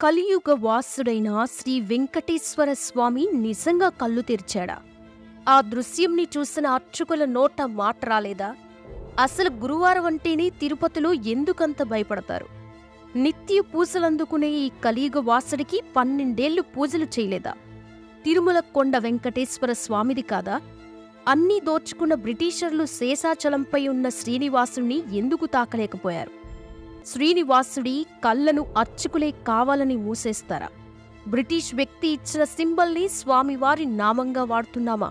కలియుగ వాసుడైన శ్రీ వెంకటేశ్వర స్వామి నిజంగా కళ్ళు తెరిచాడా? ఆ దృశ్యంని చూసిన అర్చకుల నోట మాట రాలేదా? అసలు గురువారం అంటేనే తిరుపతిలో ఎందుకంత భయపడతారు? నిత్య పూజలందుకునే ఈ కలియుగ వాసుడికి 12 ఏళ్లు పూజలు చేయలేదా? తిరుమల కొండ వెంకటేశ్వర స్వామిది కాదా? అన్నీ దోచుకున్న బ్రిటిషర్లు శేషాచలంపై ఉన్న శ్రీనివాసుణ్ణి ఎందుకు తాకలేకపోయారు? శ్రీనివాసుడి కళ్ళను అర్చకులే కావాలని మూసేస్తారా? బ్రిటిష్ వ్యక్తి ఇచ్చిన సింబల్ని స్వామివారి నామంగా వాడుతున్నామా?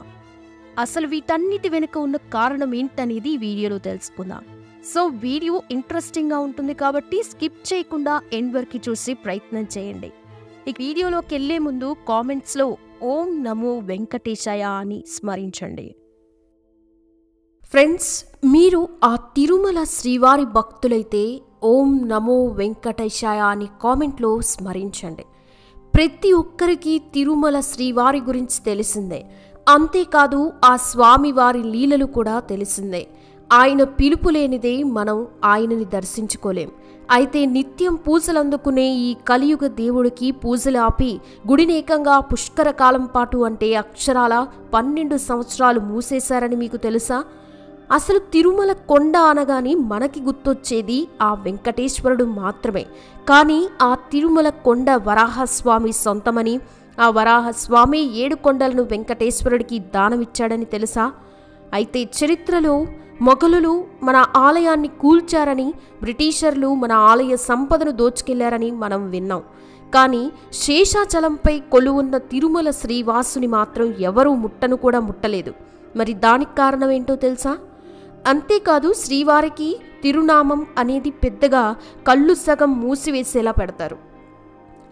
అసలు వీటన్నిటి వెనుక ఉన్న కారణం ఏంటనేది ఈ వీడియోలో తెలుసుకుందాం. సో వీడియో ఇంట్రెస్టింగ్గా ఉంటుంది కాబట్టి స్కిప్ చేయకుండా ఎండ్ వరకు చూసి ప్రయత్నం చేయండి. ఈ వీడియోలోకి వెళ్లే ముందు కామెంట్స్లో ఓం నమో వెంకటేశాయ అని స్మరించండి. ఫ్రెండ్స్, మీరు ఆ తిరుమల శ్రీవారి భక్తులైతే ఓం నమో వెంకటేశాయ అని కామెంట్లో స్మరించండి. ప్రతి ఒక్కరికి తిరుమల శ్రీవారి గురించి తెలిసిందే. అంతేకాదు ఆ స్వామివారి లీలలు కూడా తెలిసిందే. ఆయన పిలుపు లేనిదే మనం ఆయనని దర్శించుకోలేం. అయితే నిత్యం పూజలందుకునే ఈ కలియుగ దేవుడికి పూజలు ఆపి గుడినేకంగా పుష్కర కాలం పాటు అంటే అక్షరాల 12 సంవత్సరాలు మూసేశారని మీకు తెలుసా? అసలు తిరుమల కొండ అనగానే మనకి గుర్తొచ్చేది ఆ వెంకటేశ్వరుడు మాత్రమే. కానీ ఆ తిరుమల కొండ వరాహస్వామి సొంతమని, ఆ వరాహస్వామి 7 కొండలను వెంకటేశ్వరుడికి దానమిచ్చాడని తెలుసా? అయితే చరిత్రలో మొఘలులు మన ఆలయాన్ని కూల్చారని, బ్రిటిషర్లు మన ఆలయ సంపదను దోచుకెళ్లారని మనం విన్నాం. కానీ శేషాచలంపై కొలువున్న తిరుమల శ్రీవాసుని మాత్రం ఎవరూ ముట్టను కూడా ముట్టలేదు. మరి దానికి కారణం ఏంటో తెలుసా? అంతేకాదు శ్రీవారికి తిరునామం అనేది పెద్దగా కళ్ళు సగం మూసివేసేలా పెడతారు.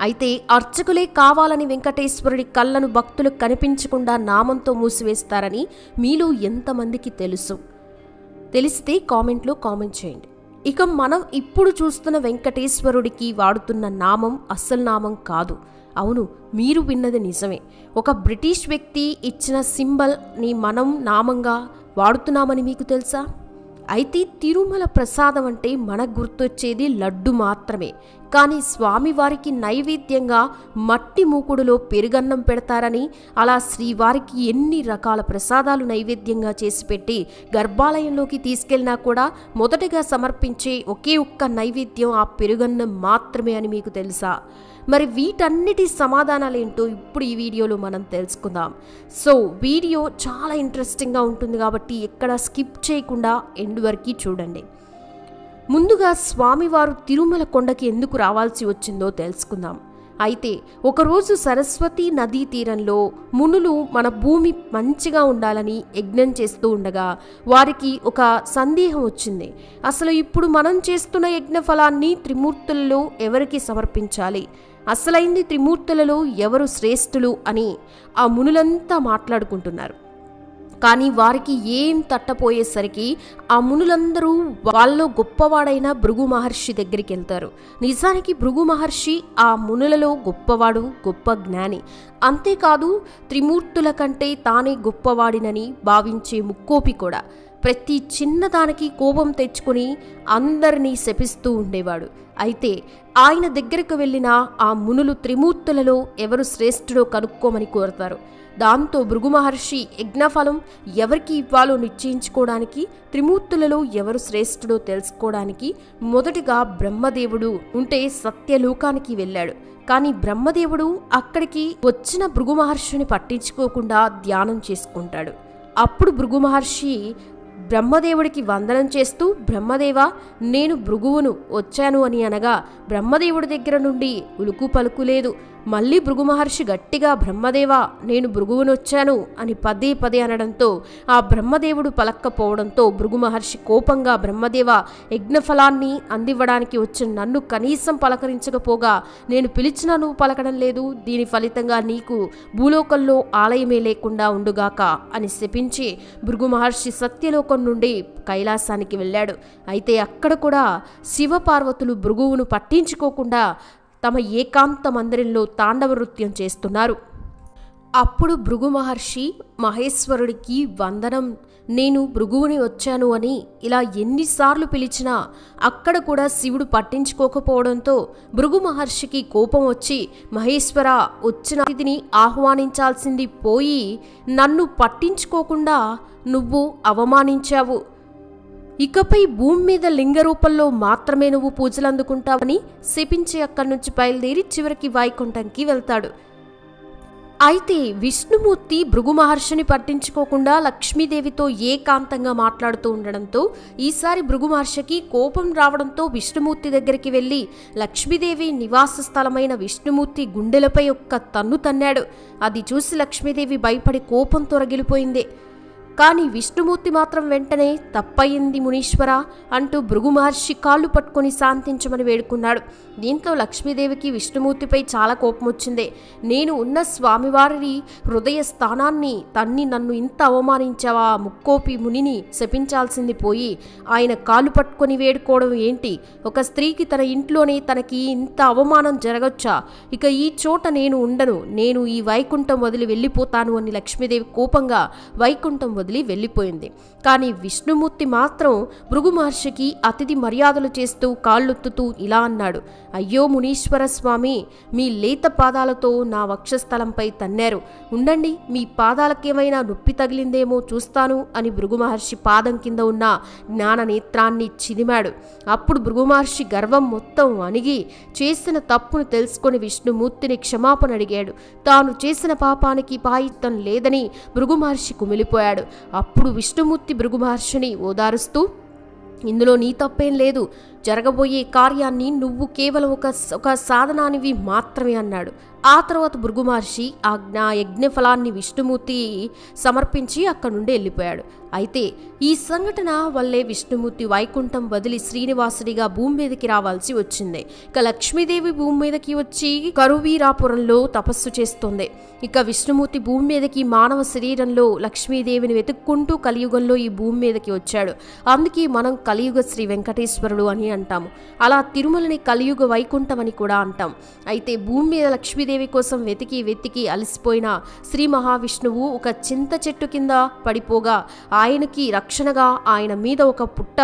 అయితే అర్చకులే కావాలని వెంకటేశ్వరుడి కళ్ళను భక్తులకు కనిపించకుండా నామంతో మూసివేస్తారని మీలో ఎంతమందికి తెలుసు? తెలిస్తే కామెంట్లో కామెంట్ చేయండి. ఇక మనం ఇప్పుడు చూస్తున్న వెంకటేశ్వరుడికి వాడుతున్న నామం అస్సలు నామం కాదు. అవును, మీరు విన్నది నిజమే. ఒక బ్రిటిష్ వ్యక్తి ఇచ్చిన సింబల్ని మనం నామంగా వాడుతున్నామని మీకు తెలుసా? అయితే తిరుమల ప్రసాదం అంటే మనకు గుర్తొచ్చేది లడ్డు మాత్రమే. కానీ స్వామివారికి నైవేద్యంగా మట్టి మూకుడులో పెరుగన్నం పెడతారని, అలా శ్రీవారికి ఎన్ని రకాల ప్రసాదాలు నైవేద్యంగా చేసి పెట్టి గర్భాలయంలోకి తీసుకెళ్ళినా కూడా మొదటగా సమర్పించే ఒకే ఒక్క నైవేద్యం ఆ పెరుగన్నం మాత్రమే అని మీకు తెలుసా? మరి వీటన్నిటి సమాధానాలేంటో ఇప్పుడు ఈ వీడియోలో మనం తెలుసుకుందాం. సో వీడియో చాలా ఇంట్రెస్టింగ్గా ఉంటుంది కాబట్టి ఎక్కడ స్కిప్ చేయకుండా ఎండ్ వరకు చూడండి. ముందుగా స్వామివారు తిరుమల కొండకి ఎందుకు రావాల్సి వచ్చిందో తెలుసుకుందాం. అయితే ఒకరోజు సరస్వతీ నదీ తీరంలో మునులు మన భూమి మంచిగా ఉండాలని యజ్ఞం చేస్తూ ఉండగా వారికి ఒక సందేహం వచ్చింది. అసలు ఇప్పుడు మనం చేస్తున్న యజ్ఞ ఫలాన్ని త్రిమూర్తులలో ఎవరికి సమర్పించాలి? అసలైంది త్రిమూర్తులలో ఎవరు శ్రేష్ఠులు అని ఆ మునులంతా మాట్లాడుకుంటున్నారు. కానీ వారికి ఏం తట్టపోయేసరికి ఆ మునులందరూ వాళ్ళలో గొప్పవాడైన భృగు మహర్షి దగ్గరికి వెళ్తారు. నిజానికి భృగు మహర్షి ఆ మునులలో గొప్పవాడు, గొప్ప జ్ఞాని. అంతేకాదు త్రిమూర్తుల కంటే తానే గొప్పవాడినని భావించే ముక్కోపి కూడా. ప్రతి చిన్నదానికి కోపం తెచ్చుకుని అందరినీ శపిస్తూ ఉండేవాడు. అయితే ఆయన దగ్గరకు వెళ్ళిన ఆ మునులు త్రిమూర్తులలో ఎవరు శ్రేష్ఠుడో కనుక్కోమని కోరతారు. దాంతో భృగు మహర్షి యజ్ఞఫలం ఎవరికి ఇవ్వాలో నిశ్చయించుకోవడానికి, త్రిమూర్తులలో ఎవరు శ్రేష్ఠుడో తెలుసుకోవడానికి మొదటిగా బ్రహ్మదేవుడు ఉంటే సత్యలోకానికి వెళ్ళాడు. కానీ బ్రహ్మదేవుడు అక్కడికి వచ్చిన భృగు మహర్షిని పట్టించుకోకుండా ధ్యానం చేసుకుంటాడు. అప్పుడు భృగు మహర్షి బ్రహ్మదేవుడికి వందనం చేస్తూ, బ్రహ్మదేవా, నేను భృగువును వచ్చాను అని అనగా బ్రహ్మదేవుడి దగ్గర నుండి ఉలుకు పలుకు లేదు. మళ్ళీ భృగు మహర్షి గట్టిగా, బ్రహ్మదేవా, నేను భృగువును వచ్చాను అని పదే పదే అనడంతో ఆ బ్రహ్మదేవుడు పలక్కపోవడంతో భృగు మహర్షి కోపంగా, బ్రహ్మదేవా, యజ్ఞఫలాన్ని అందివ్వడానికి వచ్చిన నన్ను కనీసం పలకరించకపోగా నేను పిలిచినా నువ్వు పలకడం లేదు. దీని ఫలితంగా నీకు భూలోకంలో ఆలయమే లేకుండా ఉండుగాక అని శపించి భృగు మహర్షి సత్యలోకం నుండి కైలాసానికి వెళ్ళాడు. అయితే అక్కడ కూడా శివపార్వతులు భృగువును పట్టించుకోకుండా తమ ఏకాంత మందిరంలో తాండవ నృత్యం చేస్తున్నారు. అప్పుడు భృగు మహర్షి మహేశ్వరుడికి వందనం, నేను భృగువుని వచ్చాను అని ఇలా ఎన్నిసార్లు పిలిచినా అక్కడ కూడా శివుడు పట్టించుకోకపోవడంతో భృగు మహర్షికి కోపం వచ్చి, మహేశ్వర, వచ్చిన అతిథిని ఆహ్వానించాల్సింది పోయి నన్ను పట్టించుకోకుండా నువ్వు అవమానించావు. ఇకపై భూమి మీద లింగ రూపంలో మాత్రమే నువ్వు పూజలు అందుకుంటావని శపించి అక్కడి నుంచి బయలుదేరి చివరికి వైకుంఠంకి వెళ్తాడు. అయితే విష్ణుమూర్తి భృగు మహర్షిని పట్టించుకోకుండా లక్ష్మీదేవితో ఏకాంతంగా మాట్లాడుతూ ఉండడంతో ఈసారి భృగు మహర్షికి కోపం రావడంతో విష్ణుమూర్తి దగ్గరికి వెళ్ళి లక్ష్మీదేవి నివాస స్థలమైన విష్ణుమూర్తి గుండెలపై ఒక్క తన్ను తన్నాడు. అది చూసి లక్ష్మీదేవి భయపడి కోపంతో రగిలిపోయింది. కానీ విష్ణుమూర్తి మాత్రం వెంటనే తప్పయింది మునీశ్వర అంటూ భృగు మహర్షి కాళ్ళు పట్టుకొని శాంతించమని వేడుకున్నాడు. దీంతో లక్ష్మీదేవికి విష్ణుమూర్తిపై చాలా కోపం వచ్చింది. నేను ఉన్న స్వామివారి హృదయ స్థానాన్ని తన్ని నన్ను ఇంత అవమానించావా, ముక్కోపి మునిని శపించాల్సింది పోయి ఆయన కాళ్ళు పట్టుకొని వేడుకోవడం ఏంటి? ఒక స్త్రీకి తన ఇంట్లోనే తనకి ఇంత అవమానం జరగచ్చా? ఇక ఈ చోట నేను ఉండను, నేను ఈ వైకుంఠం వదిలి వెళ్ళిపోతాను అని లక్ష్మీదేవి కోపంగా వైకుంఠం వదిలి వెళ్ళిపోయింది. కానీ విష్ణుమూర్తి మాత్రం భృగు మహర్షికి అతిథి మర్యాదలు చేస్తూ కాళ్ళొత్తుతూ ఇలా అన్నాడు, అయ్యో మునీశ్వర స్వామి, మీ లేత పాదాలతో నా వక్షస్థలంపై తన్నారు, ఉండండి, మీ పాదాలకేమైనా నొప్పి తగిలిందేమో చూస్తాను అని భృగు మహర్షి పాదం కింద ఉన్న జ్ఞాన నేత్రాన్ని చిదిమాడు. అప్పుడు భృగు మహర్షి గర్వం మొత్తం అణిగి చేసిన తప్పును తెలుసుకొని విష్ణుమూర్తిని క్షమాపణ అడిగాడు. తాను చేసిన పాపానికి పాయిత్తం లేదని భృగు మహర్షి కుమిలిపోయాడు. అప్పుడు విష్ణుమూర్తి భృగు మహర్షిని ఓదారుస్తూ, ఇందులో నీ తప్పేం లేదు, జరగబోయే కార్యాన్ని నువ్వు కేవలం ఒక సాధనానివి మాత్రమే అన్నాడు. ఆ తర్వాత భృగు మహర్షి ఆ యజ్ఞఫలాన్ని విష్ణుమూర్తి సమర్పించి అక్కడి నుండి వెళ్ళిపోయాడు. అయితే ఈ సంఘటన వల్లే విష్ణుమూర్తి వైకుంఠం వదిలి శ్రీనివాసుడిగా భూమి మీదకి రావాల్సి వచ్చింది. ఇక లక్ష్మీదేవి భూమి మీదకి వచ్చి కరువీరాపురంలో తపస్సు చేస్తుంది. ఇక విష్ణుమూర్తి భూమి మీదకి మానవ శరీరంలో లక్ష్మీదేవిని వెతుక్కుంటూ కలియుగంలో ఈ భూమి మీదకి వచ్చాడు. అందుకే మనం కలియుగ శ్రీ వెంకటేశ్వరుడు అని అంటాము. అలా తిరుమలని కలియుగ వైకుంఠం అని కూడా అంటాం. అయితే భూమి మీద లక్ష్మీదేవి కోసం వెతికి వెతికి అలసిపోయిన శ్రీ మహావిష్ణువు ఒక చింత చెట్టు కింద పడిపోగా ఆయనకి రక్షణగా ఆయన మీద ఒక పుట్ట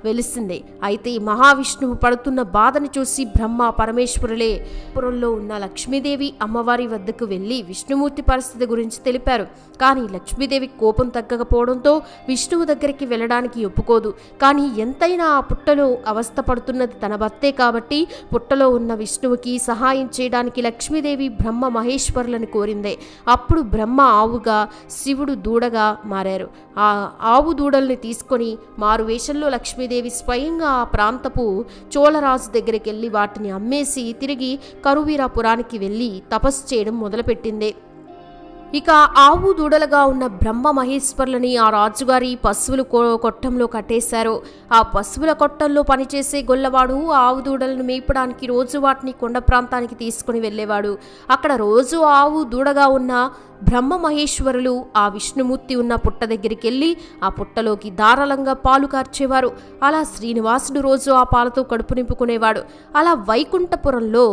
వెలిసింది. అయితే మహావిష్ణువు పడుతున్న బాధను చూసి బ్రహ్మ పరమేశ్వరులే పురంలో ఉన్న లక్ష్మీదేవి అమ్మవారి వద్దకు వెళ్ళి విష్ణుమూర్తి పరిస్థితి గురించి తెలిపారు. కానీ లక్ష్మీదేవి కోపం తగ్గకపోవడంతో విష్ణువు దగ్గరికి వెళ్ళడానికి ఒప్పుకోదు. కానీ ఎంతైనా ఆ పుట్టలో అవస్థ పడుతున్నది తన భర్తే కాబట్టి పుట్టలో ఉన్న విష్ణువుకి సహాయం చేయడానికి లక్ష్మీదేవి బ్రహ్మ మహేశ్వరులను కోరింది. అప్పుడు బ్రహ్మ ఆవుగా, శివుడు దూడగా మారారు. ఆ ఆవు దూడల్ని తీసుకొని మారు వేషంలో లక్ష్మీదేవి స్వయంగా ఆ ప్రాంతపు చోళరాజు దగ్గరికి వెళ్ళి వాటిని అమ్మేసి తిరిగి కరువీరాపురానికి వెళ్ళి తపస్సు చేయడం మొదలుపెట్టింది. ఇక ఆవు దూడలుగా ఉన్న బ్రహ్మ మహేశ్వరులని ఆ రాజుగారి పశువుల కొట్టంలో కట్టేశారు. ఆ పశువుల కొట్టంలో పనిచేసే గొల్లవాడు ఆవు దూడలను మేపడానికి రోజు వాటిని కొండ ప్రాంతానికి తీసుకుని వెళ్ళేవాడు. అక్కడ రోజు ఆవు దూడగా ఉన్న బ్రహ్మ మహేశ్వరులు ఆ విష్ణుమూర్తి ఉన్న పుట్ట దగ్గరికి వెళ్ళి ఆ పుట్టలోకి ధారాళంగా పాలు కార్చేవారు. అలా శ్రీనివాసుడు రోజు ఆ పాలతో కడుపు నింపుకునేవాడు. అలా వైకుంఠపురంలో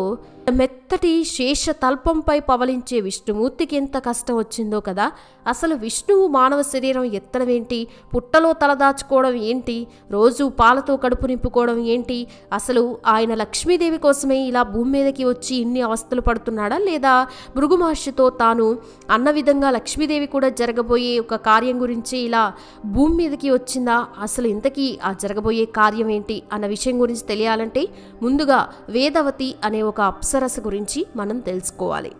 మెత్తటి శేష తల్పంపై పవలించే విష్ణుమూర్తికి ఎంత కష్టం వచ్చిందో కదా. అసలు విష్ణువు మానవ శరీరం ఎత్తడం ఏంటి, పుట్టలో తలదాచుకోవడం ఏంటి, రోజు పాలతో కడుపు నింపుకోవడం ఏంటి, అసలు ఆయన లక్ష్మీదేవి కోసమే ఇలా భూమి మీదకి వచ్చి ఇన్ని అవస్థలు పడుతున్నాడా, లేదా భృగు మహర్షితో తాను అన్న విధంగా లక్ష్మీదేవి కూడా జరగబోయే ఒక కార్యం గురించి ఇలా భూమి మీదకి వచ్చిందా, అసలు ఇంతకీ ఆ జరగబోయే కార్యం ఏంటి అన్న విషయం గురించి తెలియాలంటే ముందుగా వేదవతి అనే ఒక అప్సరస గురించి మనం తెలుసుకోవాలి.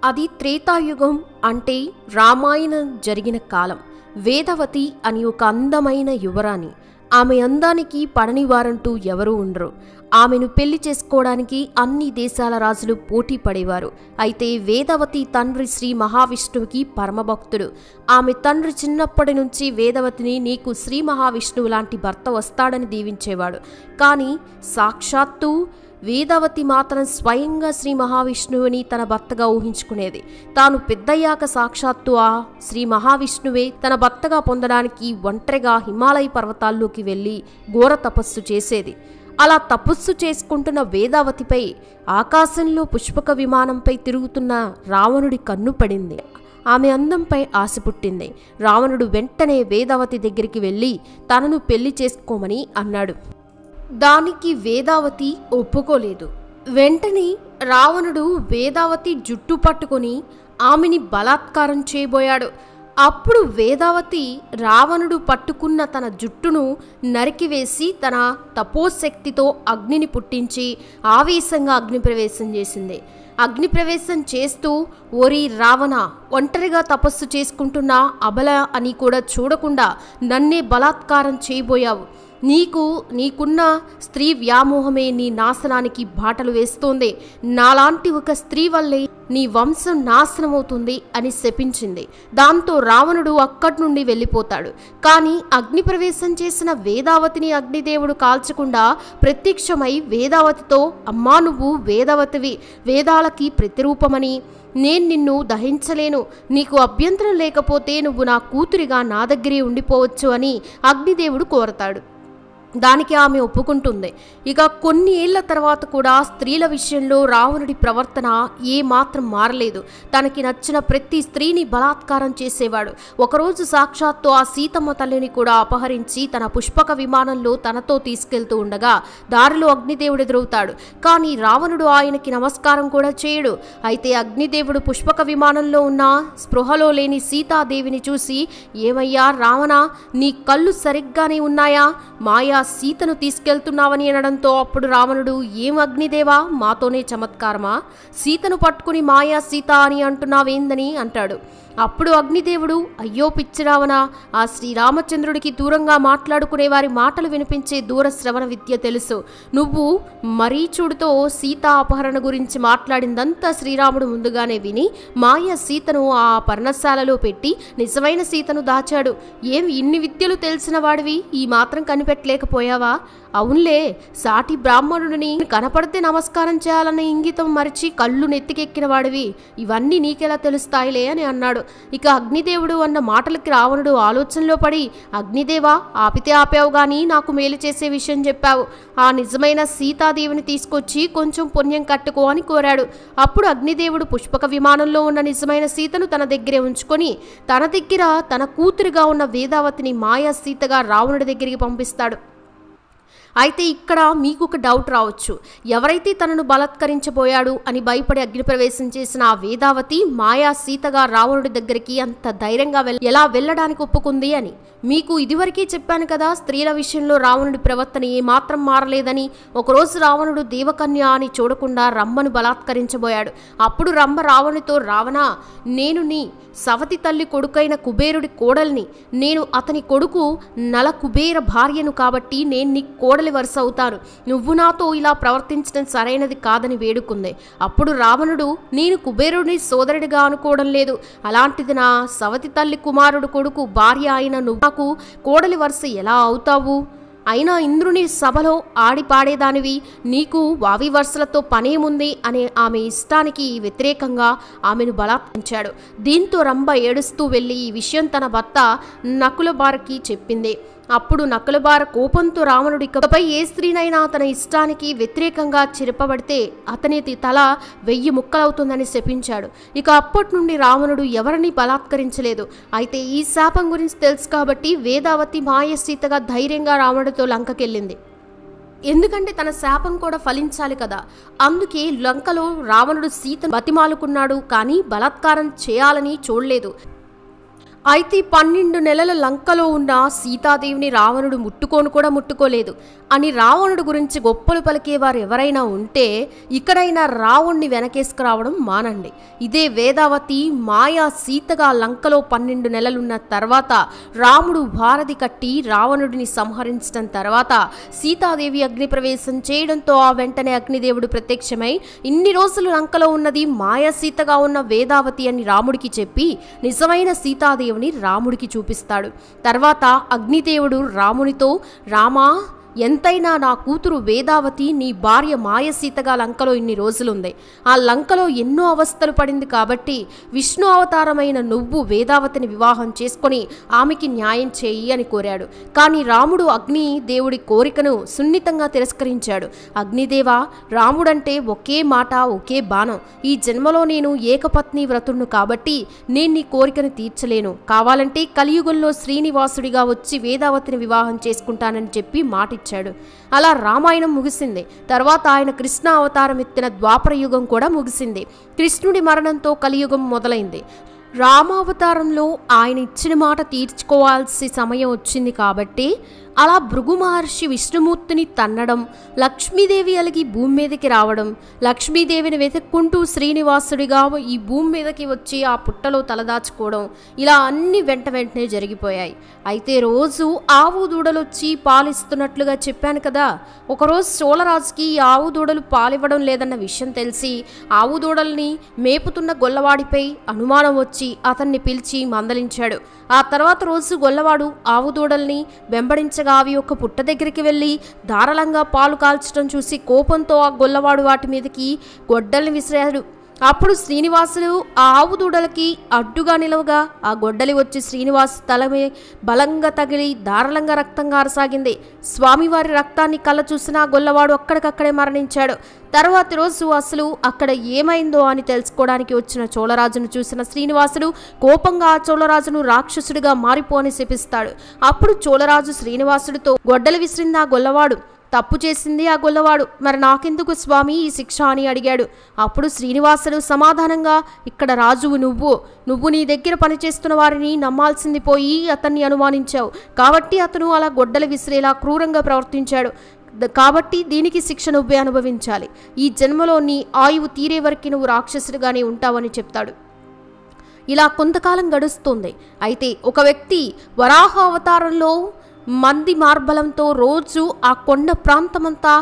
అది త్రేతాయుగం, అంటే రామాయణం జరిగిన కాలం. వేదవతి అని ఒక అందమైన యువరాణి. ఆమె అందానికి పడనివారంటూ ఎవరూ ఉండరు. ఆమెను పెళ్లి చేసుకోవడానికి అన్ని దేశాల రాజులు పోటీ పడేవారు. అయితే వేదవతి తండ్రి శ్రీ మహావిష్ణువుకి పరమభక్తుడు. ఆమె తండ్రి చిన్నప్పటి నుంచి వేదవతిని నీకు శ్రీ మహావిష్ణువు లాంటి భర్త వస్తాడని దీవించేవాడు. కానీ సాక్షాత్తు వేదవతి మాత్రం స్వయంగా శ్రీ మహావిష్ణువుని తన భర్తగా ఊహించుకునేది. తాను పెద్దయ్యాక సాక్షాత్తు ఆ శ్రీ మహావిష్ణువే తన భర్తగా పొందడానికి ఒంటరిగా హిమాలయ పర్వతాల్లోకి వెళ్ళి ఘోర తపస్సు చేసేది. అలా తపస్సు చేసుకుంటున్న వేదావతిపై ఆకాశంలో పుష్పక విమానంపై తిరుగుతున్న రావణుడి కన్ను పడింది. ఆమె అందంపై ఆశ పుట్టింది. రావణుడు వెంటనే వేదావతి దగ్గరికి వెళ్ళి తనను పెళ్లి చేసుకోమని అన్నాడు. దానికి వేదావతి ఒప్పుకోలేదు. వెంటనే రావణుడు వేదావతి జుట్టు పట్టుకొని ఆమెని బలాత్కారం చేయబోయాడు. అప్పుడు వేదావతి రావణుడు పట్టుకున్న తన జుట్టును నరికివేసి తన తపోశక్తితో అగ్నిని పుట్టించి ఆవేశంగా అగ్నిప్రవేశం చేసింది. అగ్నిప్రవేశం చేస్తూ, ఓరి రావణ, ఒంటరిగా తపస్సు చేసుకుంటున్న అబల అని కూడా చూడకుండా నన్నే బలాత్కారం చేయబోయావు. నీకున్న స్త్రీ వ్యామోహమే నీ నాశనానికి బాటలు వేస్తోంది. నాలాంటి ఒక స్త్రీ వల్లే నీ వంశం నాశనమవుతుంది అని శపించింది. దాంతో రావణుడు అక్కడి నుండి వెళ్ళిపోతాడు. కానీ అగ్నిప్రవేశం చేసిన వేదావతిని అగ్నిదేవుడు కాల్చకుండా ప్రత్యక్షమై వేదావతితో, అమ్మా నువ్వు వేదవతివి, వేదాలకి ప్రతిరూపమని, నేను నిన్ను దహించలేను. నీకు అభ్యంతరం లేకపోతే నువ్వు నా కూతురిగా నా దగ్గరే ఉండిపోవచ్చు అని అగ్నిదేవుడు కోరతాడు. దానికి ఆమె ఒప్పుకుంటుంది. ఇక కొన్ని ఏళ్ల తర్వాత కూడా స్త్రీల విషయంలో రావణుడి ప్రవర్తన ఏమాత్రం మారలేదు. తనకి నచ్చిన ప్రతి స్త్రీని బలాత్కారం చేసేవాడు. ఒకరోజు సాక్షాత్తు ఆ సీతమ్మ తల్లిని కూడా అపహరించి తన పుష్పక విమానంలో తనతో తీసుకెళ్తూ ఉండగా దారిలో అగ్నిదేవుడు ఎదురవుతాడు. కానీ రావణుడు ఆయనకి నమస్కారం కూడా చేయడు. అయితే అగ్నిదేవుడు పుష్పక విమానంలో ఉన్న స్పృహలో లేని సీతాదేవిని చూసి, ఏమయ్యా రావణ, నీ కళ్ళు సరిగ్గానే ఉన్నాయా? మాయా సీతను తీసుకెళ్తున్నావని అనడంతో అప్పుడు రావణుడు, ఏం అగ్నిదేవా, మాతోనే చమత్కారమా? సీతను పట్టుకుని మాయా సీత అని అంటున్నావేందని అంటాడు. అప్పుడు అగ్నిదేవుడు, అయ్యో పిచ్చి రావణ, ఆ శ్రీరామచంద్రుడికి దూరంగా మాట్లాడుకునే వారి మాటలు వినిపించే దూర శ్రవణ విద్య తెలుసు. నువ్వు మరీచుడితో సీతా అపహరణ గురించి మాట్లాడిందంతా శ్రీరాముడు ముందుగానే విని మాయ సీతను ఆ పర్ణశాలలో పెట్టి నిజమైన సీతను దాచాడు. ఏం ఇన్ని విద్యలు తెలిసిన వాడివి ఈ మాత్రం కనిపెట్టలేకపోయావా? అవునులే, సాటి బ్రాహ్మణుడిని కనపడితే నమస్కారం చేయాలన్న ఇంగితం మరిచి కళ్ళు నెత్తికెక్కిన వాడివి, ఇవన్నీ నీకెలా తెలుస్తాయిలే అని అన్నాడు. ఇక అగ్నిదేవుడు అన్న మాటలకి రావణుడు ఆలోచనలో పడి, అగ్నిదేవా, ఆపితే ఆపావు గాని నాకు మేలు చేసే విషయం చెప్పావు. ఆ నిజమైన సీతాదేవిని తీసుకొచ్చి కొంచెం పుణ్యం కట్టుకో అని కోరాడు. అప్పుడు అగ్నిదేవుడు పుష్పక విమానంలో ఉన్న నిజమైన సీతను తన దగ్గరే ఉంచుకొని తన దగ్గర తన కూతురుగా ఉన్న వేదావతిని మాయా సీతగా రావణుడి దగ్గరికి పంపిస్తాడు. అయితే ఇక్కడ మీకు ఒక డౌట్ రావచ్చు, ఎవరైతే తనను బలాత్కరించబోయాడు అని భయపడి అగ్నిప్రవేశం చేసిన ఆ వేదావతి మాయా సీతగా రావణుడి దగ్గరికి అంత ధైర్యంగా ఎలా వెళ్ళడానికి ఒప్పుకుంది అని. మీకు ఇదివరకే చెప్పాను కదా, స్త్రీల విషయంలో రావణుడి ప్రవర్తన ఏమాత్రం మారలేదని. ఒకరోజు రావణుడు దేవకన్య అని చూడకుండా రంభను బలాత్కరించబోయాడు. అప్పుడు రంభ రావణుడితో, రావణ, నేను నీ సవతి తల్లి కొడుకైన కుబేరుడి కోడల్ని, నేను అతని కొడుకు నల కుబేర భార్యను, కాబట్టి నేను నీ కోడలి వరుస అవుతాను. నువ్వు నాతో ఇలా ప్రవర్తించడం సరైనది కాదని వేడుకుంది. అప్పుడు రావణుడు, నేను కుబేరుడిని సోదరుడిగా అనుకోవడం లేదు, అలాంటిది నా సవతి తల్లి కుమారుడు కొడుకు భార్య అయిన నువ్వు నాకు కోడలి వరుస ఎలా అవుతావు? అయినా ఇంద్రుని సభలో ఆడిపాడేదానివి, నీకు వావి వరుసలతో పనేముంది అనే ఆమె ఇష్టానికి వ్యతిరేకంగా ఆమెను బలాత్కరించాడు. దీంతో రంభ ఏడుస్తూ వెళ్ళి ఈ విషయం తన భర్త నకులబారకి చెప్పింది. అప్పుడు నకులబార కోపంతో రావణుడు ఇకపై ఏ స్త్రీనైనా తన ఇష్టానికి వ్యతిరేకంగా చిరపబడితే అతని తల 1000 ముక్కలవుతుందని శపించాడు. ఇక అప్పటి నుండి రావణుడు ఎవరిని బలాత్కరించలేదు. అయితే ఈ శాపం గురించి తెలుసు కాబట్టి వేదావతి మాయసీతగా ధైర్యంగా రావణుడితో లంకకెళ్ళింది. ఎందుకంటే తన శాపం కూడా ఫలించాలి కదా. అందుకే లంకలో రావణుడు సీతను బతిమాలుకున్నాడు, కానీ బలాత్కారం చేయాలని చూడలేదు. అయితే 12 నెలల లంకలో ఉన్న సీతాదేవిని రావణుడు ముట్టుకోలేదు అని రావణుడు గురించి గొప్పలు పలికేవారు ఎవరైనా ఉంటే ఇక్కడైనా రావణుని వెనకేసుకురావడం మానండి. ఇదే వేదావతి మాయా సీతగా లంకలో 12 నెలలున్న తర్వాత రాముడు భారతి కట్టి రావణుడిని సంహరించడం తర్వాత సీతాదేవి అగ్నిప్రవేశం చేయడంతో ఆ వెంటనే అగ్నిదేవుడు ప్రత్యక్షమై ఇన్ని రోజులు లంకలో ఉన్నది మాయా సీతగా ఉన్న వేదావతి అని రాముడికి చెప్పి నిజమైన సీతాదేవి రాముడికి చూపిస్తాడు. తర్వాత అగ్నిదేవుడు రామునితో, రామా, ఎంతైనా నా కూతురు వేదావతి నీ భార్య మాయసీతగా లంకలో ఇన్ని రోజులుంది. ఆ లంకలో ఎన్నో అవస్థలు పడింది కాబట్టి విష్ణు అవతారమైన నువ్వు వేదావతిని వివాహం చేసుకొని ఆమెకి న్యాయం చేయి అని కోరాడు. కానీ రాముడు అగ్ని దేవుడి కోరికను సున్నితంగా తిరస్కరించాడు. అగ్నిదేవా, రాముడంటే ఒకే మాట ఒకే బాణం. ఈ జన్మలో నేను ఏకపత్ని వ్రతుడును కాబట్టి నేను నీ కోరికను తీర్చలేను. కావాలంటే కలియుగంలో శ్రీనివాసుడిగా వచ్చి వేదావతిని వివాహం చేసుకుంటానని చెప్పి మాటిచ్చాడు. అలా రామాయణం ముగిసింది. తర్వాత ఆయన కృష్ణ అవతారం ఎత్తిన ద్వాపర యుగం కూడా ముగిసింది. కృష్ణుడి మరణంతో కలియుగం మొదలైంది. రామావతారంలో ఆయన ఇచ్చిన మాట తీర్చుకోవాల్సి సమయం వచ్చింది కాబట్టి అలా భృగు మహర్షి విష్ణుమూర్తిని తన్నడం, లక్ష్మీదేవి అలిగి భూమి మీదకి రావడం, లక్ష్మీదేవిని వెతుక్కుంటూ శ్రీనివాసుడిగా ఈ భూమి మీదకి వచ్చి ఆ పుట్టలో తలదాచుకోవడం, ఇలా అన్ని వెంటనే జరిగిపోయాయి. అయితే రోజు ఆవు దూడలొచ్చి పాలిస్తున్నట్లుగా చెప్పాను కదా. ఒకరోజు చోళరాజుకి ఈ ఆవు దూడలు పాలివ్వడం లేదన్న విషయం తెలిసి ఆవు దూడల్ని మేపుతున్న గొల్లవాడిపై అనుమానం వచ్చి అతన్ని పిలిచి మందలించాడు. ఆ తర్వాత రోజు గొల్లవాడు ఆవు దూడల్ని వెంబడించగా అవి ఒక పుట్ట దగ్గరికి వెళ్ళి ధారాళంగా పాలు కాల్చడం చూసి కోపంతో ఆ గొల్లవాడు వాటి మీదకి గొడ్డల్ని విసిరాడు. అప్పుడు శ్రీనివాసుడు ఆ ఆవు దూడలకి అడ్డుగా నిలవగా ఆ గొడ్డలి వచ్చి శ్రీనివాసు తలమే బలంగా తగిలి ధారాళంగా రక్తం గారసాగింది. స్వామివారి రక్తాన్ని కళ్ళ చూసిన ఆ గొల్లవాడు అక్కడికక్కడే మరణించాడు. తర్వాతి రోజు అసలు అక్కడ ఏమైందో అని తెలుసుకోవడానికి వచ్చిన చోళరాజును చూసిన శ్రీనివాసుడు కోపంగా ఆ చోళరాజును రాక్షసుడిగా మారిపోని శపిస్తాడు. అప్పుడు చోళరాజు శ్రీనివాసుడితో, గొడ్డలి విసిరింది ఆ గొల్లవాడు, తప్పు చేసింది ఆ గొల్లవాడు, మరి నాకెందుకు స్వామి ఈ శిక్ష అని అడిగాడు. అప్పుడు శ్రీనివాసుడు సమాధానంగా, ఇక్కడ రాజువు నువ్వు నీ దగ్గర పనిచేస్తున్న వారిని నమ్మాల్సింది పోయి అతన్ని అనుమానించావు కాబట్టి అతను అలా గొడ్డలి విసిరేలా క్రూరంగా ప్రవర్తించాడు. కాబట్టి దీనికి శిక్ష నువ్వే అనుభవించాలి. ఈ జన్మలో నీ ఆయువు తీరే వరకు నువ్వు రాక్షసుడిగానే ఉంటావని చెప్తాడు. ఇలా కొంతకాలం గడుస్తుంది. అయితే ఒక వ్యక్తి వరాహ అవతారంలో మంది మార్బలంతో రోజు ఆ కొండ ప్రాంతమంతా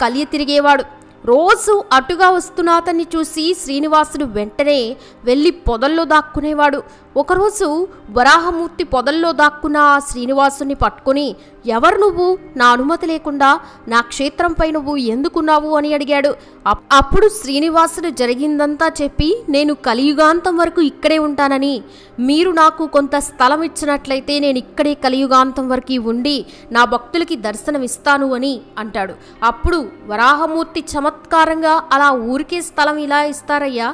కలియ తిరిగేవాడు. రోజు అటుగా వస్తున్న అతన్ని చూసి శ్రీనివాసుడు వెంటనే వెళ్ళి పొదల్లో దాక్కునేవాడు. ఒకరోజు వరాహమూర్తి పొదల్లో దాక్కున్న ఆ శ్రీనివాసుని పట్టుకుని, ఎవరు నువ్వు? నా అనుమతి లేకుండా నా క్షేత్రంపై నువ్వు ఎందుకున్నావు అని అడిగాడు. అప్పుడు శ్రీనివాసుడు జరిగిందంతా చెప్పి, నేను కలియుగాంతం వరకు ఇక్కడే ఉంటానని, మీరు నాకు కొంత స్థలం ఇచ్చినట్లయితే నేను ఇక్కడే కలియుగాంతం వరకు ఉండి నా భక్తులకి దర్శనమిస్తాను అని అంటాడు. అప్పుడు వరాహమూర్తి చమత్కారంగా, అలా ఊరికే స్థలం ఇలా ఇస్తారయ్యా?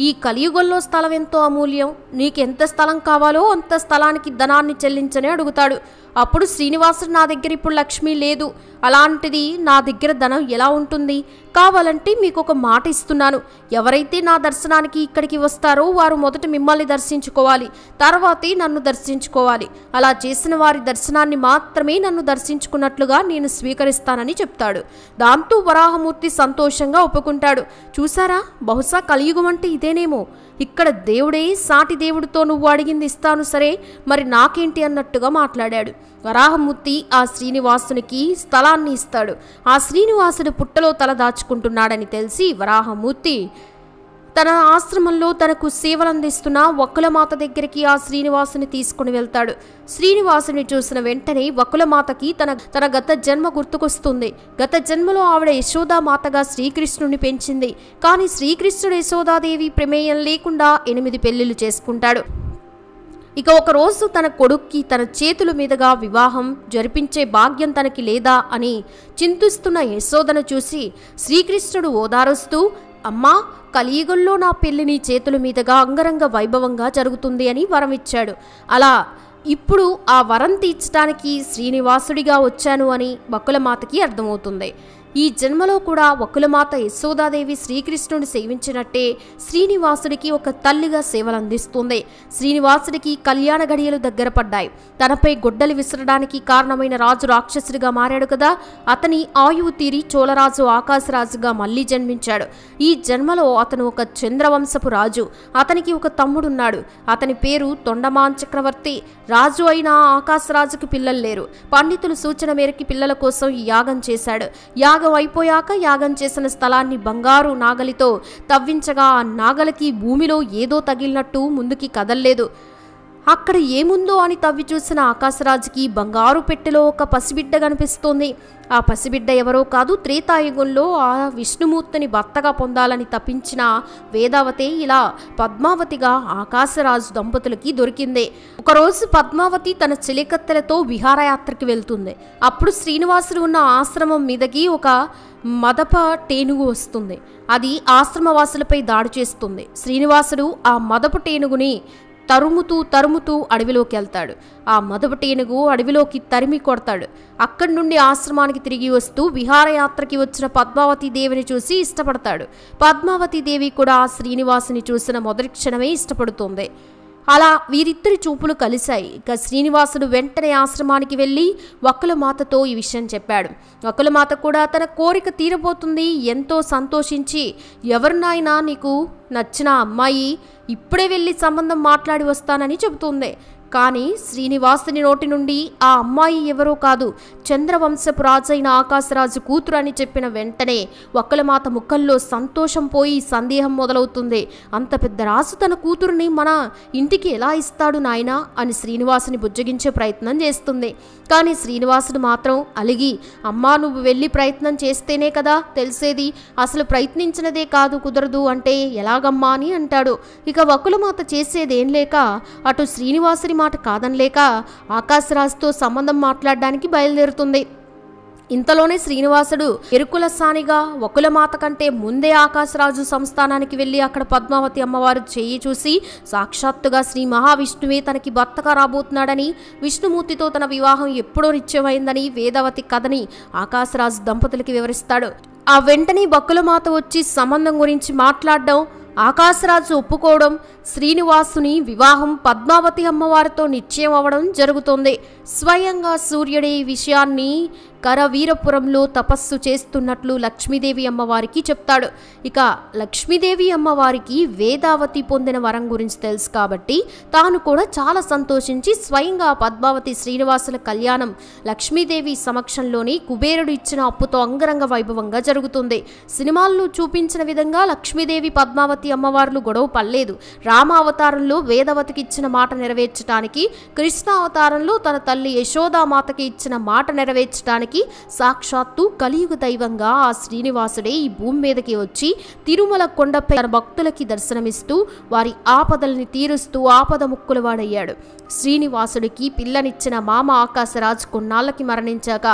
ఈ కలియుగంలో స్థలం ఎంతో అమూల్యం. నీకెంత స్థలం కావాలో అంత స్థలానికి ధనాన్ని చెల్లించని అడుగుతాడు. అప్పుడు శ్రీనివాసుడు, నా దగ్గర ఇప్పుడు లక్ష్మి లేదు, అలాంటిది నా దగ్గర ధనం ఎలా ఉంటుంది? కావాలంటే మీకు ఒక మాట ఇస్తున్నాను. ఎవరైతే నా దర్శనానికి ఇక్కడికి వస్తారో వారు మొదట మిమ్మల్ని దర్శించుకోవాలి, తర్వాతే నన్ను దర్శించుకోవాలి. అలా చేసిన వారి దర్శనాన్ని మాత్రమే నన్ను దర్శించుకున్నట్లుగా నేను స్వీకరిస్తానని చెప్తాడు. దాంతో వరాహమూర్తి సంతోషంగా ఒప్పుకుంటాడు. చూసారా, బహుశా కలియుగం అంటే ఇదేనేమో. ఇక్కడ దేవుడే సాటి దేవుడితో నువ్వు అడిగింది ఇస్తాను, సరే మరి నాకేంటి అన్నట్టుగా మాట్లాడాడు. వరాహమూర్తి ఆ శ్రీనివాసునికి స్థలాన్ని ఇస్తాడు. ఆ శ్రీనివాసుడు పుట్టలో తల దాచుకుంటున్నాడని తెలిసి వరాహమూర్తి తన ఆశ్రమంలో తనకు సేవలందిస్తున్న వకులమాత దగ్గరికి ఆ శ్రీనివాసుని తీసుకుని వెళ్తాడు. శ్రీనివాసుని చూసిన వెంటనే వకులమాతకి తన గత జన్మ గుర్తుకొస్తుంది. గత జన్మలో ఆవిడ యశోదామాతగా శ్రీకృష్ణుని పెంచింది. కానీ శ్రీకృష్ణుడు యశోదాదేవి ప్రమేయం లేకుండా 8 పెళ్లిళ్లు చేసుకుంటాడు. ఇక ఒకరోజు తన కొడుక్కి తన చేతుల మీదుగా వివాహం జరిపించే భాగ్యం తనకి లేదా అని చింతిస్తున్న యశోదను చూసి శ్రీకృష్ణుడు ఓదారుస్తూ, అమ్మా, కలియుగంలో నా పెళ్లి నీ చేతుల మీదుగా అంగరంగ వైభవంగా జరుగుతుంది అని వరం ఇచ్చాడు. అలా ఇప్పుడు ఆ వరం తీర్చడానికి శ్రీనివాసుడిగా వచ్చాను అని వకులమాతకి అర్థమవుతుంది. ఈ జన్మలో కూడా వకులమాత యశోదాదేవి శ్రీకృష్ణుని సేవించినట్టే శ్రీనివాసుడికి ఒక తల్లిగా సేవలందిస్తుంది. శ్రీనివాసుడికి కళ్యాణ గడియలు దగ్గర పడ్డాయి. తనపై గొడ్డలి విసరడానికి కారణమైన రాజు రాక్షసుడిగా మారాడు కదా, అతని ఆయువు తీరి చోళరాజు ఆకాశరాజుగా మళ్లీ జన్మించాడు. ఈ జన్మలో అతను ఒక చంద్రవంశపు రాజు. అతనికి ఒక తమ్ముడున్నాడు. అతని పేరు తొండమాన్ చక్రవర్తి. రాజు అయిన ఆకాశరాజుకు పిల్లలు లేరు. పండితుల సూచన మేరకు పిల్లల కోసం యాగం చేశాడు. యాగం అయిపోయాక యాగం చేసిన స్థలాన్ని బంగారు నాగలితో తవ్వించగా ఆ నాగలికి భూమిలో ఏదో తగిలినట్టు ముందుకి కదల్లేదు. అక్కడ ఏముందో అని తవ్వి చూసిన ఆకాశరాజుకి బంగారు పెట్టెలో ఒక పసిబిడ్డ కనిపిస్తోంది. ఆ పసిబిడ్డ ఎవరో కాదు, త్రేతాయుగంలో ఆ విష్ణుమూర్తిని భర్తగా పొందాలని తపించిన వేదావతే ఇలా పద్మావతిగా ఆకాశరాజు దంపతులకి దొరికింది. ఒకరోజు పద్మావతి తన చెలికత్తెలతో విహారయాత్రకి వెళ్తుంది. అప్పుడు శ్రీనివాసుడు ఉన్న ఆశ్రమం మీదకి ఒక మదప టేనుగు వస్తుంది. అది ఆశ్రమవాసులపై దాడి చేస్తుంది. శ్రీనివాసుడు ఆ మదపు టేనుగుని తరుముతూ అడవిలోకి వెళ్తాడు. ఆ మదపు టేనుగు అడవిలోకి తరిమి కొడతాడు. అక్కడి నుండి ఆశ్రమానికి తిరిగి వస్తూ విహారయాత్రకి వచ్చిన పద్మావతి దేవిని చూసి ఇష్టపడతాడు. పద్మావతి దేవి కూడా శ్రీనివాసుని చూసిన మొదటి క్షణమే ఇష్టపడుతుంది. అలా వీరిద్దరి చూపులు కలిశాయి. ఇక శ్రీనివాసుడు వెంటనే ఆశ్రమానికి వెళ్ళి వకులమాతతో ఈ విషయం చెప్పాడు. వకులమాత కూడా తన కోరిక తీరబోతుంది. ఎంతో సంతోషించి, ఎవరినైనా నీకు నచ్చిన అమ్మాయి, ఇప్పుడే వెళ్ళి సంబంధం మాట్లాడి వస్తానని చెబుతుంది. కానీ శ్రీనివాసుని నోటి నుండి ఆ అమ్మాయి ఎవరో కాదు, చంద్రవంశపు రాజైన ఆకాశరాజు కూతురు అని చెప్పిన వెంటనే వకులమాత ముఖంలో సంతోషం పోయి సందేహం మొదలవుతుంది. అంత పెద్ద రాజు తన కూతురుని మన ఇంటికి ఎలా ఇస్తాడు నాయనా అని శ్రీనివాసుని బుజ్జగించే ప్రయత్నం చేస్తుంది. కానీ శ్రీనివాసుడు మాత్రం అలిగి, అమ్మా నువ్వు వెళ్ళి ప్రయత్నం చేస్తేనే కదా తెలిసేది, అసలు ప్రయత్నించినదే కాదు కుదరదు అంటే ఎలాగమ్మా అని అంటాడు. ఇక వకులమాత చేసేదేం లేక అటు శ్రీనివాసుని మాట కాదనలేక ఆకాశరాజుతో సంబంధం మాట్లాడడానికి బయలుదేరుతుంది. ఇంతలోనే శ్రీనివాసుడు ఎరుకులసానిగా వకులమాత కంటే ముందే ఆకాశరాజు సంస్థానానికి వెళ్ళి అక్కడ పద్మావతి అమ్మవారు చెయ్యి చూసి సాక్షాత్తుగా శ్రీ మహావిష్ణువే తనకి భర్తగా రాబోతున్నాడని, విష్ణుమూర్తితో తన వివాహం ఎప్పుడో నిశ్చయమైందని వేదవతి కథని ఆకాశరాజు దంపతులకి వివరిస్తాడు. ఆ వెంటనే వకులమాత వచ్చి సంబంధం గురించి మాట్లాడడం, ఆకాశరాజు ఒప్పుకోవడం, శ్రీనివాసుని వివాహం పద్మావతి అమ్మవారితో నిశ్చయం అవ్వడం జరుగుతుంది. స్వయంగా సూర్యుడే ఈ విషయాన్ని కరవీరపురంలో తపస్సు చేస్తున్నట్లు లక్ష్మీదేవి అమ్మవారికి చెప్తాడు. ఇక లక్ష్మీదేవి అమ్మవారికి వేదావతి పొందిన వరం గురించి తెలుసు కాబట్టి తాను కూడా చాలా సంతోషించి స్వయంగా పద్మావతి శ్రీనివాసుల కళ్యాణం లక్ష్మీదేవి సమక్షంలోని కుబేరుడు ఇచ్చిన అప్పుతో అంగరంగ వైభవంగా జరుగుతుంది. సినిమాల్లో చూపించిన విధంగా లక్ష్మీదేవి పద్మావతి అమ్మవార్లు గొడవ పడలేదు. రామావతారంలో వేదవతికి ఇచ్చిన మాట నెరవేర్చడానికి, కృష్ణావతారంలో తన తల్లి యశోదామాతకి ఇచ్చిన మాట నెరవేర్చడానికి సాక్షాత్తు కలియుగ దైవంగా ఆ శ్రీనివాసుడే ఈ భూమి మీదకి వచ్చి తిరుమల కొండపై తన భక్తులకి దర్శనమిస్తూ వారి ఆపదల్ని తీరుస్తూ ఆపద ముక్కులవాడయ్యాడు. శ్రీనివాసుడికి పిల్లనిచ్చిన మామ ఆకాశరాజు కొన్నాళ్ళకి మరణించాక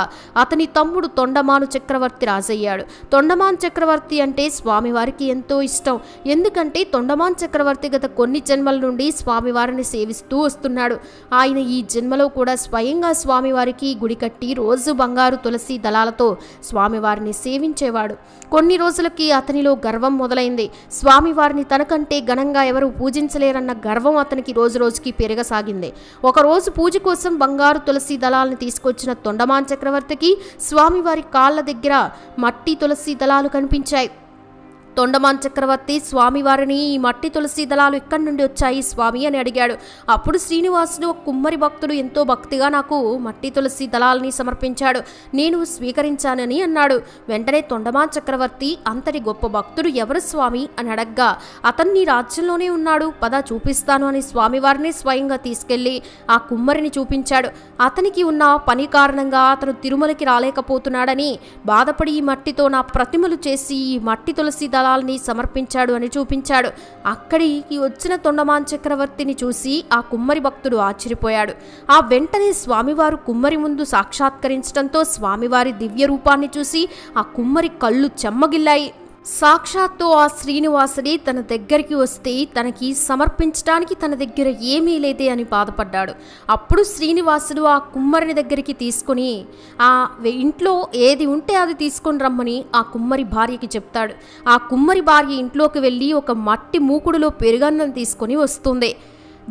అతని తమ్ముడు తొండమాను చక్రవర్తి రాజయ్యాడు. తొండమాన్ చక్రవర్తి అంటే స్వామివారికి ఎంతో ఇష్టం. ఎందుకంటే తొండమాన్ చక్రవర్తి గత కొన్ని జన్మల నుండి స్వామివారిని సేవిస్తూ వస్తున్నాడు. ఆయన ఈ జన్మలో కూడా స్వయంగా స్వామివారికి గుడి కట్టి రోజు బంగారు తులసి దళాలతో స్వామివారిని సేవించేవాడు. కొన్ని రోజులకి అతనిలో గర్వం మొదలైంది. స్వామివారిని తనకంటే ఘనంగా ఎవరు పూజించలేరన్న గర్వం అతనికి రోజు రోజుకి పెరగసాగింది. ఒకరోజు పూజ కోసం బంగారు తులసి దళాలను తీసుకొచ్చిన తొండమాన్ చక్రవర్తికి స్వామివారి కాళ్ళ దగ్గర మట్టి తులసి దళాలు కనిపించాయి. తొండమాన్ చక్రవర్తి స్వామివారిని, ఈ మట్టి తులసి దళాలు ఎక్కడి నుండి వచ్చాయి స్వామి అని అడిగాడు. అప్పుడు శ్రీనివాసుడు ఒక కుమ్మరి భక్తుడు ఎంతో భక్తిగా నాకు మట్టి తులసి దళాలని సమర్పించాడు, నేను స్వీకరించానని అన్నాడు. వెంటనే తొండమాన్ చక్రవర్తి అంతటి గొప్ప భక్తుడు ఎవరు స్వామి అని అడగ్గా, అతన్ని రాజ్యంలోనే ఉన్నాడు, పద చూపిస్తాను అని స్వామివారిని స్వయంగా తీసుకెళ్లి ఆ కుమ్మరిని చూపించాడు. అతనికి ఉన్న పని కారణంగా అతను తిరుమలకి రాలేకపోతున్నాడని బాధపడి ఈ మట్టితో నా ప్రతిమలు చేసి ఈ మట్టి తులసి దళాల్ని సమర్పించాడు అని చూపించాడు. అక్కడికి వచ్చిన తొండమాన్ చక్రవర్తిని చూసి ఆ కుమ్మరి భక్తుడు ఆశ్చర్యపోయాడు. ఆ వెంటనే స్వామివారు కుమ్మరి ముందు సాక్షాత్కరించడంతో స్వామివారి దివ్య రూపాన్ని చూసి ఆ కుమ్మరి కళ్ళు చెమ్మగిల్లాయి. సాక్షాత్తు ఆ శ్రీనివాసుడే తన దగ్గరికి వస్తే తనకి సమర్పించడానికి తన దగ్గర ఏమీ లేదే అని బాధపడ్డాడు. అప్పుడు శ్రీనివాసుడు ఆ కుమ్మరిని దగ్గరికి తీసుకుని ఆ ఇంట్లో ఏది ఉంటే అది తీసుకొని రమ్మని ఆ కుమ్మరి భార్యకి చెప్తాడు. ఆ కుమ్మరి భార్య ఇంట్లోకి వెళ్ళి ఒక మట్టి మూకుడులో పెరుగన్నం తీసుకొని వస్తుంది.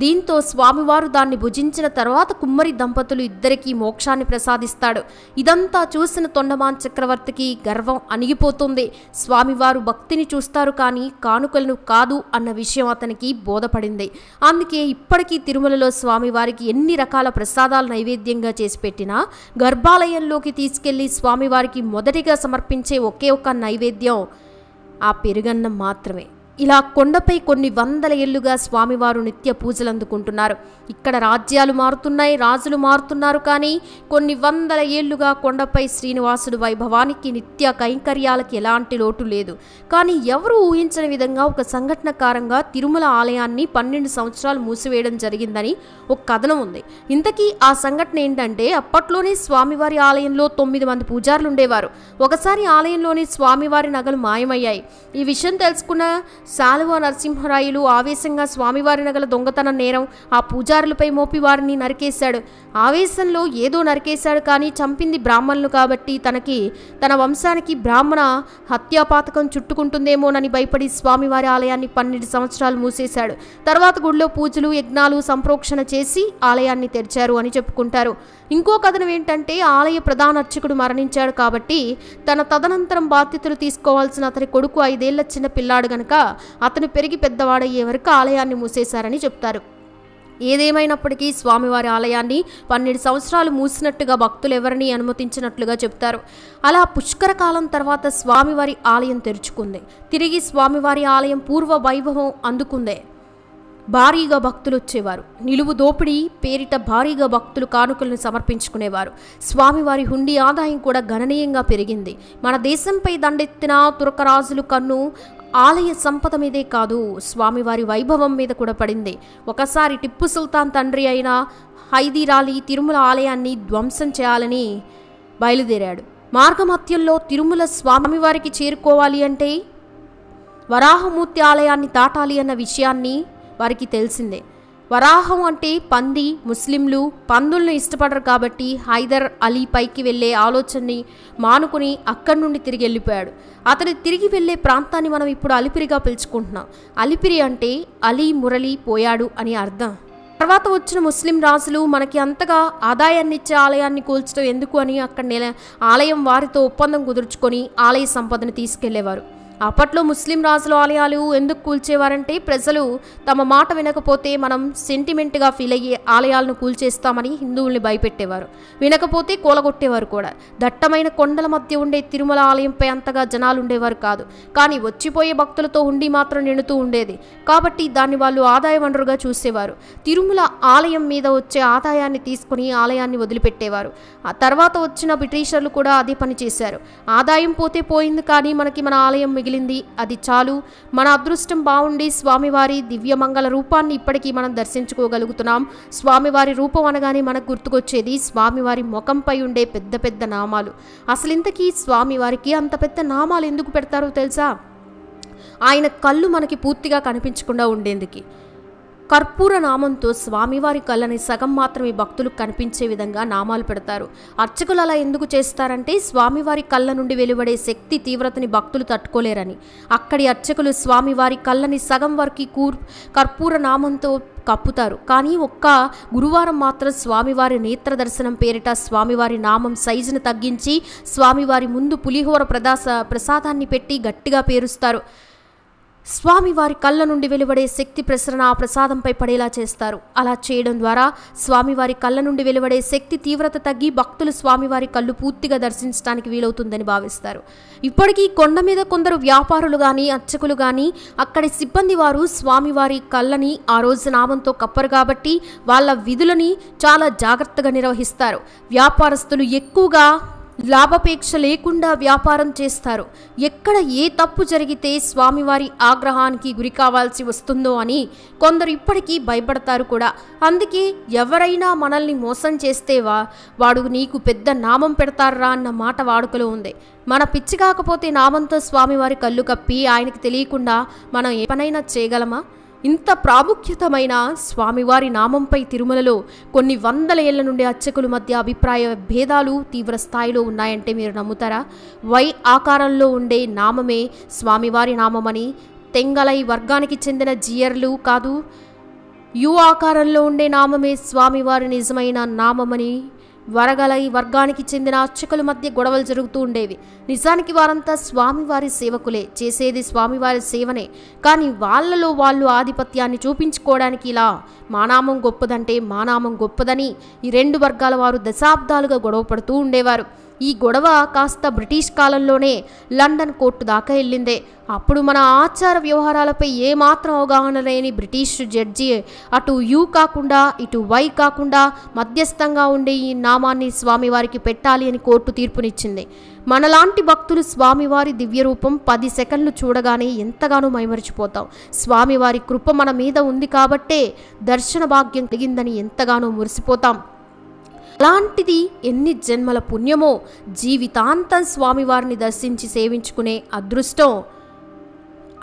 దీంతో స్వామివారు దాన్ని భుజించిన తర్వాత కుమ్మరి దంపతులు ఇద్దరికీ మోక్షాన్ని ప్రసాదిస్తాడు. ఇదంతా చూసిన తొండమాన్ చక్రవర్తికి గర్వం అణిగిపోతుంది. స్వామివారు భక్తిని చూస్తారు కానీ కానుకలను కాదు అన్న విషయం అతనికి బోధపడింది. అందుకే ఇప్పటికీ తిరుమలలో స్వామివారికి ఎన్ని రకాల ప్రసాదాలు నైవేద్యంగా చేసి పెట్టినా గర్భాలయంలోకి తీసుకెళ్లి స్వామివారికి మొదటిగా సమర్పించే ఒకే ఒక నైవేద్యం ఆ పెరుగన్నం మాత్రమే. ఇలా కొండపై కొన్ని వందల ఏళ్లుగా స్వామివారు నిత్య పూజలు అందుకుంటున్నారు. ఇక్కడ రాజ్యాలు మారుతున్నాయి, రాజులు మారుతున్నారు, కానీ కొన్ని వందల ఏళ్లుగా కొండపై శ్రీనివాసుడు వైభవానికి నిత్య కైంకర్యాలకి ఎలాంటి లోటు లేదు. కానీ ఎవరు ఊహించని విధంగా ఒక సంఘటనకారంగా తిరుమల ఆలయాన్ని 12 సంవత్సరాలు మూసివేయడం జరిగిందని ఒక కథనం ఉంది. ఇంతకీ ఆ సంఘటన ఏంటంటే, అప్పట్లోనే స్వామివారి ఆలయంలో 9 మంది పూజారులు ఉండేవారు. ఒకసారి ఆలయంలోని స్వామివారి నగలు మాయమయ్యాయి. ఈ విషయం తెలుసుకున్న శాలువ నరసింహరాయలు ఆవేశంగా స్వామివారి నగల దొంగతన నేరం ఆ పూజారులపై మోపి వారిని నరికేశాడు. ఆవేశంలో ఏదో నరికేశాడు, కానీ చంపింది బ్రాహ్మణులు కాబట్టి తన వంశానికి బ్రాహ్మణ హత్యాపాతకం చుట్టుకుంటుందేమోనని భయపడి స్వామివారి ఆలయాన్ని 12 సంవత్సరాలు మూసేశాడు. తర్వాత గుడిలో పూజలు, యజ్ఞాలు, సంప్రోక్షణ చేసి ఆలయాన్ని తెరిచారు అని చెప్పుకుంటారు. ఇంకో కథనం ఏంటంటే, ఆలయ ప్రధాన అర్చకుడు మరణించాడు కాబట్టి తన తదనంతరం బాధ్యతలు తీసుకోవాల్సిన అతని కొడుకు 5 ఏళ్ల చిన్న పిల్లాడు గనక అతను పెరిగి పెద్దవాడయ్యే వరకు ఆలయాన్ని మూసేశారని చెప్తారు. ఏదేమైనప్పటికీ స్వామివారి ఆలయాన్ని 12 సంవత్సరాలు మూసినట్టుగా భక్తులు ఎవరిని అనుమతించినట్లుగా చెప్తారు. అలా పుష్కర కాలం తర్వాత స్వామివారి ఆలయం తెరుచుకుంది. తిరిగి స్వామివారి ఆలయం పూర్వ వైభవం అందుకుందే. భారీగా భక్తులు వచ్చేవారు. నిలువు దోపిడీ పేరిట భారీగా భక్తులు కానుకలను సమర్పించుకునేవారు. స్వామివారి హుండీ ఆదాయం కూడా గణనీయంగా పెరిగింది. మన దేశంపై దండెత్తిన తురకరాజులు కన్ను ఆలయ సంపద మీదే కాదు, స్వామివారి వైభవం మీద కూడా పడింది. ఒకసారి టిప్పు సుల్తాన్ తండ్రి అయిన హైదీరాలీ తిరుమల ఆలయాన్ని ధ్వంసం చేయాలని బయలుదేరాడు. మార్గమధ్యంలో తిరుమల స్వామివారికి చేరుకోవాలి అంటే వరాహమూర్తి ఆలయాన్ని దాటాలి అన్న విషయాన్ని వారికి తెలిసిందే. వరాహం అంటే పంది. ముస్లింలు పందులను ఇష్టపడరు కాబట్టి హైదర్ అలీ పైకి వెళ్లే ఆలోచనని మానుకుని అక్కడి నుండి తిరిగి వెళ్ళిపోయాడు. అతను తిరిగి వెళ్లే ప్రాంతాన్ని మనం ఇప్పుడు అలిపిరిగా పిలుచుకుంటున్నాం. అలిపిరి అంటే అలీ మురళి పోయాడు అని అర్థం. తర్వాత వచ్చిన ముస్లిం రాజులు మనకి అంతగా ఆదాయాన్నిచ్చే ఆలయాన్ని కూల్చడం ఎందుకు అని అక్కడ ఆలయం వారితో ఒప్పందం కుదుర్చుకొని ఆలయ సంపదను తీసుకెళ్లేవారు. అప్పట్లో ముస్లిం రాజుల ఆలయాలు ఎందుకు కూల్చేవారంటే, ప్రజలు తమ మాట వినకపోతే మనం సెంటిమెంట్గా ఫీల్ అయ్యే ఆలయాలను కూల్చేస్తామని హిందువుల్ని భయపెట్టేవారు. వినకపోతే కూలగొట్టేవారు కూడా. దట్టమైన కొండల మధ్య ఉండే తిరుమల ఆలయంపై అంతగా జనాలు ఉండేవారు కాదు, కానీ వచ్చిపోయే భక్తులతో హుండీ మాత్రం నిండుతూ ఉండేది. కాబట్టి దాన్ని వాళ్ళు ఆదాయ వనరుగా చూసేవారు. తిరుమల ఆలయం మీద వచ్చే ఆదాయాన్ని తీసుకుని ఆలయాన్ని వదిలిపెట్టేవారు. ఆ తర్వాత వచ్చిన బ్రిటిషర్లు కూడా అదే పని చేశారు. ఆదాయం పోతే పోయింది, కానీ మనకి మన ఆలయం మిగిలింది, అది చాలు. మన అదృష్టం బాగుండి స్వామివారి దివ్యమంగళ రూపాన్ని ఇప్పటికీ మనం దర్శించుకోగలుగుతున్నాం. స్వామివారి రూపం అనగానే మనకు గుర్తుకొచ్చేది స్వామివారి ముఖంపై ఉండే పెద్ద పెద్ద నామాలు. అసలు ఇంతకీ స్వామివారికి అంత పెద్ద నామాలు ఎందుకు పెడతారో తెలుసా? ఆయన కళ్ళు మనకి పూర్తిగా కనిపించకుండా ఉండేందుకు. కర్పూర నామంతో స్వామివారి కళ్ళని సగం మాత్రమే భక్తులకు కనిపించే విధంగా నామాలు పెడతారు. అర్చకులు అలా ఎందుకు చేస్తారంటే, స్వామివారి కళ్ళ నుండి వెలువడే శక్తి తీవ్రతని భక్తులు తట్టుకోలేరని. అక్కడి అర్చకులు స్వామివారి కళ్ళని సగం వరకు కర్పూర నామంతో కప్పుతారు. కానీ ఒక్క గురువారం మాత్రం స్వామివారి నేత్ర దర్శనం పేరిట స్వామివారి నామం సైజును తగ్గించి స్వామివారి ముందు పులిహోర ప్రసాదాన్ని పెట్టి గట్టిగా పేరుస్తారు. స్వామివారి కళ్ళ నుండి వెలువడే శక్తి ప్రసరణ ఆ ప్రసాదంపై పడేలా చేస్తారు. అలా చేయడం ద్వారా స్వామివారి కళ్ళ నుండి వెలువడే శక్తి తీవ్రత తగ్గి భక్తులు స్వామివారి కళ్ళు పూర్తిగా దర్శించడానికి వీలవుతుందని భావిస్తారు. ఇప్పటికీ కొండ మీద కొందరు వ్యాపారులు కానీ అర్చకులు కానీ అక్కడి సిబ్బంది వారు స్వామివారి కళ్ళని ఆ రోజు నామంతో కప్పరు కాబట్టి వాళ్ళ విధులని చాలా జాగ్రత్తగా నిర్వహిస్తారు. వ్యాపారస్తులు ఎక్కువగా లాభాపేక్ష లేకుండా వ్యాపారం చేస్తారు. ఎక్కడ ఏ తప్పు జరిగితే స్వామివారి ఆగ్రహానికి గురి కావాల్సి వస్తుందో అని కొందరు ఇప్పటికీ భయపడతారు కూడా. అందుకే ఎవరైనా మనల్ని మోసం చేస్తే వాడు నీకు పెద్ద నామం పెడతారా అన్న మాట వాడుకలో ఉంది. మన పిచ్చి కాకపోతే నామంతో స్వామివారి కళ్ళు కప్పి ఆయనకి తెలియకుండా మనం ఏ పనైనా చేయగలమా? ఇంత ప్రాముఖ్యతమైన స్వామివారి నామంపై తిరుమలలో కొన్ని వందల ఏళ్ల నుండి అర్చకుల మధ్య అభిప్రాయ భేదాలు తీవ్ర స్థాయిలో ఉన్నాయంటే మీరు నమ్ముతారా? వై ఆకారంలో ఉండే నామమే స్వామివారి నామమని తెంగలై వర్గానికి చెందిన జియర్లు కాదు, యు ఆకారంలో ఉండే నామమే స్వామివారి నిజమైన నామమని వరగలై వర్గానికి చెందిన అర్చకుల మధ్య గొడవలు జరుగుతూ ఉండేవి. నిజానికి వారంతా స్వామివారి సేవకులే, చేసేది స్వామివారి సేవనే. కానీ వాళ్ళలో వాళ్ళు ఆధిపత్యాన్ని చూపించుకోవడానికి ఇలా మా నామం గొప్పదంటే మా నామం గొప్పదని ఈ రెండు వర్గాల వారు దశాబ్దాలుగా గొడవ పడుతూ ఉండేవారు. ఈ గొడవ కాస్త బ్రిటిష్ కాలంలోనే లండన్ కోర్టు దాకా వెళ్ళిందే. అప్పుడు మన ఆచార వ్యవహారాలపై ఏమాత్రం అవగాహన లేని బ్రిటిష్ జడ్జి అటు యూ కాకుండా ఇటు వై కాకుండా మధ్యస్థంగా ఉండే ఈ నామాన్ని స్వామివారికి పెట్టాలి అని కోర్టు తీర్పునిచ్చింది. మనలాంటి భక్తులు స్వామివారి దివ్యరూపం 10 సెకండ్లు చూడగానే ఎంతగానో మైమరిచిపోతాం. స్వామివారి కృప మన మీద ఉంది కాబట్టే దర్శన భాగ్యం కలిగిందని ఎంతగానో మురిసిపోతాం. అలాంటిది ఎన్ని జన్మల పుణ్యమో జీవితాంతం స్వామివారిని దర్శించి సేవించుకునే అదృష్టం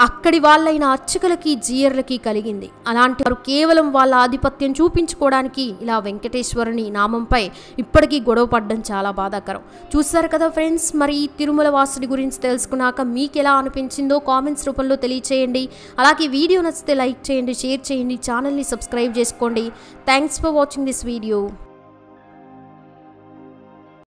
అక్కడి వాళ్ళైన అర్చకులకి జీయర్లకి కలిగింది. అలాంటి వారు కేవలం వాళ్ళ ఆధిపత్యం చూపించుకోవడానికి ఇలా వెంకటేశ్వరుని నామంపై ఇప్పటికీ గొడవ పడడం చాలా బాధాకరం. చూస్తారు కదా ఫ్రెండ్స్, మరి ఈ తిరుమల వాసుడి గురించి తెలుసుకున్నాక మీకు ఎలా అనిపించిందో కామెంట్స్ రూపంలో తెలియచేయండి. అలాగే వీడియో నచ్చితే లైక్ చేయండి, షేర్ చేయండి, ఛానల్ని సబ్స్క్రైబ్ చేసుకోండి. Thanks for watching this video.